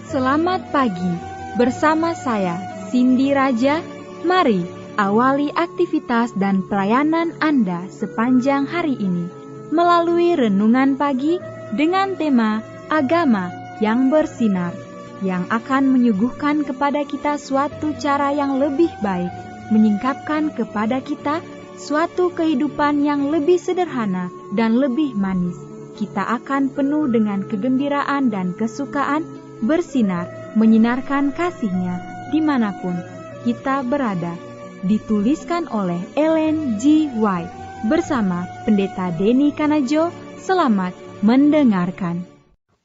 Selamat pagi, bersama saya Cindy Raja. Mari awali aktivitas dan pelayanan Anda sepanjang hari ini melalui renungan pagi dengan tema agama yang bersinar, yang akan menyuguhkan kepada kita suatu cara yang lebih baik, menyingkapkan kepada kita suatu kehidupan yang lebih sederhana dan lebih manis. Kita akan penuh dengan kegembiraan dan kesukaan, bersinar, menyinarkan kasih-Nya dimanapun kita berada. Dituliskan oleh Ellen G. White bersama Pendeta Denny Kanajo. Selamat mendengarkan.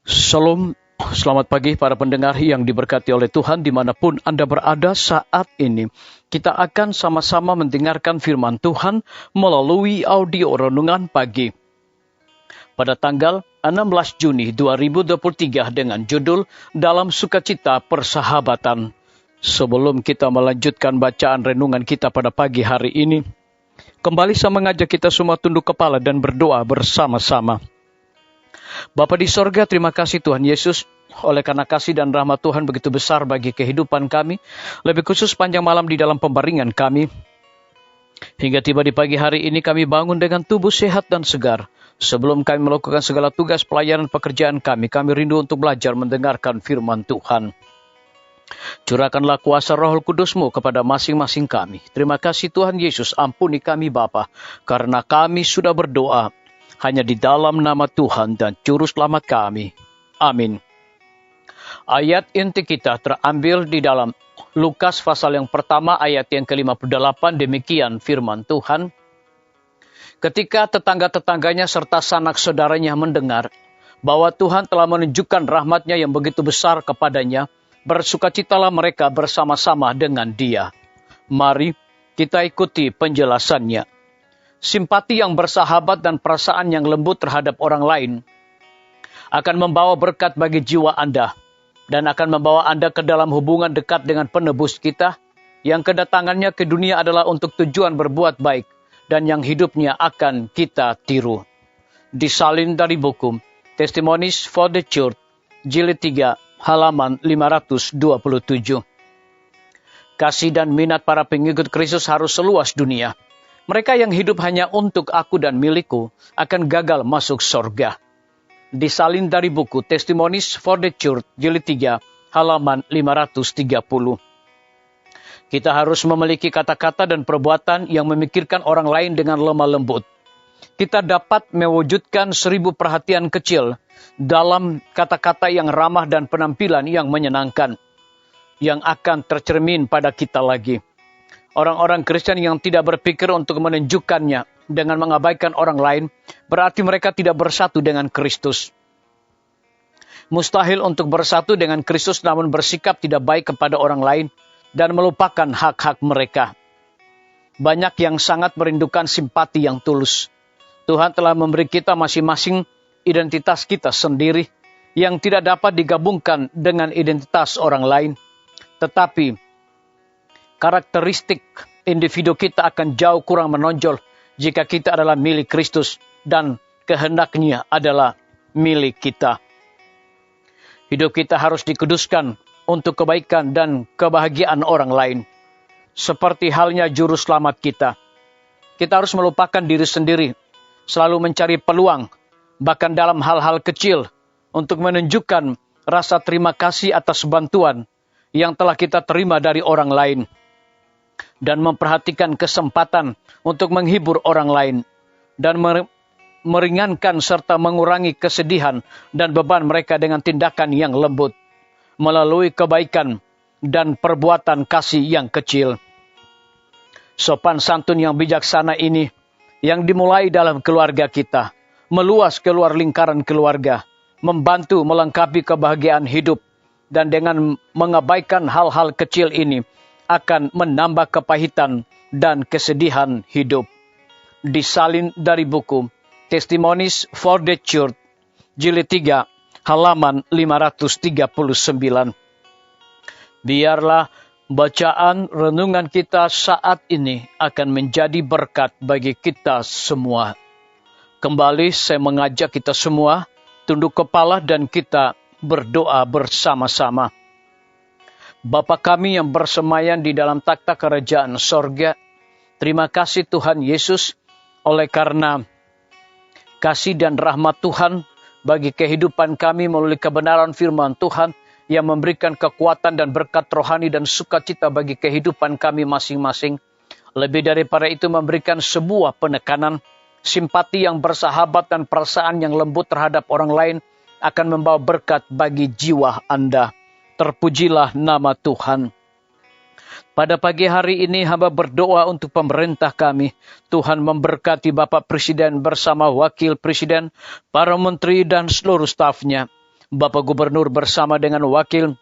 Shalom, selamat pagi para pendengar yang diberkati oleh Tuhan dimanapun Anda berada saat ini. Kita akan sama-sama mendengarkan firman Tuhan melalui audio renungan pagi. Pada tanggal 16 Juni 2023 dengan judul Dalam Sukacita Persahabatan. Sebelum kita melanjutkan bacaan renungan kita pada pagi hari ini, kembali saya mengajak kita semua tunduk kepala dan berdoa bersama-sama. Bapa di sorga, terima kasih Tuhan Yesus, oleh karena kasih dan rahmat Tuhan begitu besar bagi kehidupan kami, lebih khusus panjang malam di dalam pembaringan kami. Hingga tiba di pagi hari ini kami bangun dengan tubuh sehat dan segar. Sebelum kami melakukan segala tugas pelayanan pekerjaan kami rindu untuk belajar mendengarkan firman Tuhan. Curahkanlah kuasa Roh Kudus-Mu kepada masing-masing kami. Terima kasih Tuhan Yesus, ampuni kami Bapa, karena kami sudah berdoa hanya di dalam nama Tuhan dan Juru Selamat kami. Amin. Ayat inti kita terambil di dalam Lukas pasal yang pertama ayat yang ke-58, demikian firman Tuhan. Ketika tetangga-tetangganya serta sanak saudaranya mendengar bahwa Tuhan telah menunjukkan rahmat-Nya yang begitu besar kepadanya, bersukacitalah mereka bersama-sama dengan Dia. Mari kita ikuti penjelasannya. Simpati yang bersahabat dan perasaan yang lembut terhadap orang lain akan membawa berkat bagi jiwa Anda dan akan membawa Anda ke dalam hubungan dekat dengan penebus kita yang kedatangannya ke dunia adalah untuk tujuan berbuat baik dan yang hidupnya akan kita tiru. Disalin dari buku Testimonies for the Church, jilid 3, halaman 527. Kasih dan minat para pengikut Kristus harus seluas dunia. Mereka yang hidup hanya untuk aku dan milikku akan gagal masuk sorga. Disalin dari buku Testimonies for the Church, jilid 3, halaman 530. Kita harus memiliki kata-kata dan perbuatan yang memikirkan orang lain dengan lemah lembut. Kita dapat mewujudkan 1000 perhatian kecil dalam kata-kata yang ramah dan penampilan yang menyenangkan, yang akan tercermin pada kita lagi. Orang-orang Kristen yang tidak berpikir untuk menunjukkannya dengan mengabaikan orang lain, berarti mereka tidak bersatu dengan Kristus. Mustahil untuk bersatu dengan Kristus namun bersikap tidak baik kepada orang lain dan melupakan hak-hak mereka. Banyak yang sangat merindukan simpati yang tulus. Tuhan telah memberi kita masing-masing identitas kita sendiri yang tidak dapat digabungkan dengan identitas orang lain. Tetapi karakteristik individu kita akan jauh kurang menonjol jika kita adalah milik Kristus dan kehendaknya adalah milik kita. Hidup kita harus dikuduskan untuk kebaikan dan kebahagiaan orang lain. Seperti halnya juru selamat kita. Kita harus melupakan diri sendiri, selalu mencari peluang, bahkan dalam hal-hal kecil, untuk menunjukkan rasa terima kasih atas bantuan yang telah kita terima dari orang lain. Dan memperhatikan kesempatan untuk menghibur orang lain, dan meringankan serta mengurangi kesedihan dan beban mereka dengan tindakan yang lembut, melalui kebaikan dan perbuatan kasih yang kecil. Sopan santun yang bijaksana ini yang dimulai dalam keluarga kita, meluas keluar lingkaran keluarga, membantu melengkapi kebahagiaan hidup, dan dengan mengabaikan hal-hal kecil ini akan menambah kepahitan dan kesedihan hidup. Disalin dari buku Testimonies for the Church, jilid 3, halaman 539. Biarlah bacaan renungan kita saat ini akan menjadi berkat bagi kita semua. Kembali saya mengajak kita semua tunduk kepala dan kita berdoa bersama-sama. Bapa kami yang bersemayam di dalam takhta kerajaan sorga, terima kasih Tuhan Yesus oleh karena kasih dan rahmat Tuhan bagi kehidupan kami melalui kebenaran firman Tuhan yang memberikan kekuatan dan berkat rohani dan sukacita bagi kehidupan kami masing-masing. Lebih daripada itu memberikan sebuah penekanan, simpati yang bersahabat dan perasaan yang lembut terhadap orang lain akan membawa berkat bagi jiwa Anda. Terpujilah nama Tuhan. Pada pagi hari ini hamba berdoa untuk pemerintah kami. Tuhan memberkati Bapak Presiden bersama Wakil Presiden, para menteri dan seluruh stafnya. Bapak Gubernur bersama dengan wakil,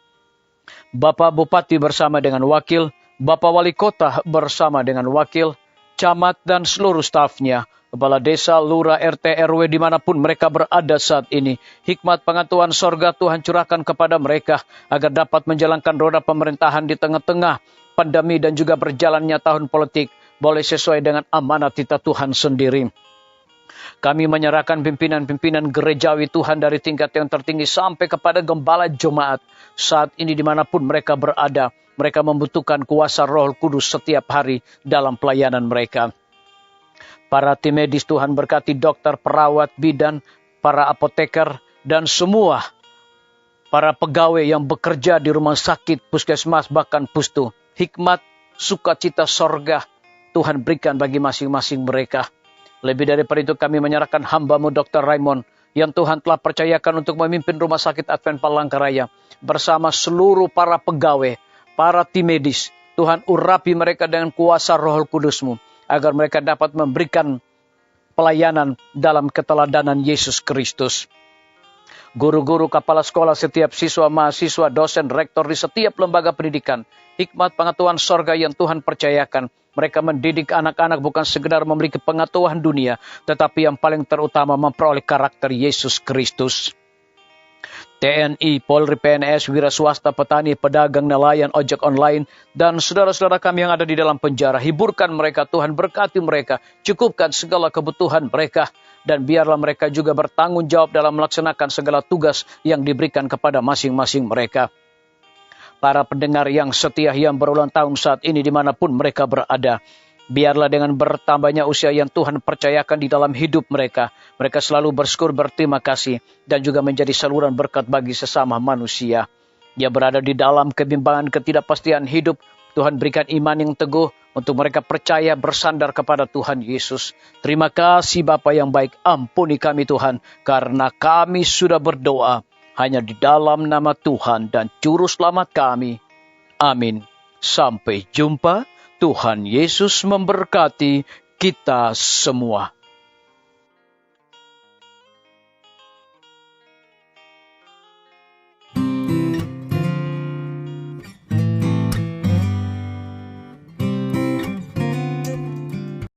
Bapak Bupati bersama dengan wakil, Bapak Wali Kota bersama dengan wakil, camat dan seluruh stafnya, kepala desa, lurah, RT, RW dimanapun mereka berada saat ini. Hikmat pengetahuan sorga Tuhan curahkan kepada mereka agar dapat menjalankan roda pemerintahan di tengah-tengah pandemi dan juga berjalannya tahun politik boleh sesuai dengan amanat titah Tuhan sendiri. Kami menyerahkan pimpinan-pimpinan gerejawi Tuhan dari tingkat yang tertinggi sampai kepada gembala jemaat. Saat ini dimanapun mereka berada, mereka membutuhkan kuasa Roh Kudus setiap hari dalam pelayanan mereka. Para tim medis Tuhan berkati dokter, perawat, bidan, para apoteker, dan semua para pegawai yang bekerja di rumah sakit, puskesmas, bahkan pustu. Hikmat, sukacita sorga Tuhan berikan bagi masing-masing mereka. Lebih daripada itu kami menyerahkan hamba-Mu Dr. Raymond yang Tuhan telah percayakan untuk memimpin Rumah Sakit Advent Palangkaraya bersama seluruh para pegawai, para tim medis. Tuhan urapi mereka dengan kuasa Roh Kudus-Mu agar mereka dapat memberikan pelayanan dalam keteladanan Yesus Kristus. Guru-guru, kepala sekolah, setiap siswa, mahasiswa, dosen, rektor di setiap lembaga pendidikan. Hikmat pengetahuan sorga yang Tuhan percayakan. Mereka mendidik anak-anak bukan sekedar memiliki pengetahuan dunia, tetapi yang paling terutama memperoleh karakter Yesus Kristus. TNI, Polri, PNS, wira swasta, petani, pedagang, nelayan, ojek online, dan saudara-saudara kami yang ada di dalam penjara. Hiburkan mereka, Tuhan berkati mereka, cukupkan segala kebutuhan mereka, dan biarlah mereka juga bertanggung jawab dalam melaksanakan segala tugas yang diberikan kepada masing-masing mereka. Para pendengar yang setia yang berulang tahun saat ini dimanapun mereka berada, biarlah dengan bertambahnya usia yang Tuhan percayakan di dalam hidup mereka, mereka selalu bersyukur, berterima kasih, dan juga menjadi saluran berkat bagi sesama manusia. Dia berada di dalam kebimbangan ketidakpastian hidup, Tuhan berikan iman yang teguh untuk mereka percaya bersandar kepada Tuhan Yesus. Terima kasih Bapa yang baik, ampuni kami Tuhan, karena kami sudah berdoa hanya di dalam nama Tuhan dan Juru Selamat kami. Amin. Sampai jumpa. Tuhan Yesus memberkati kita semua.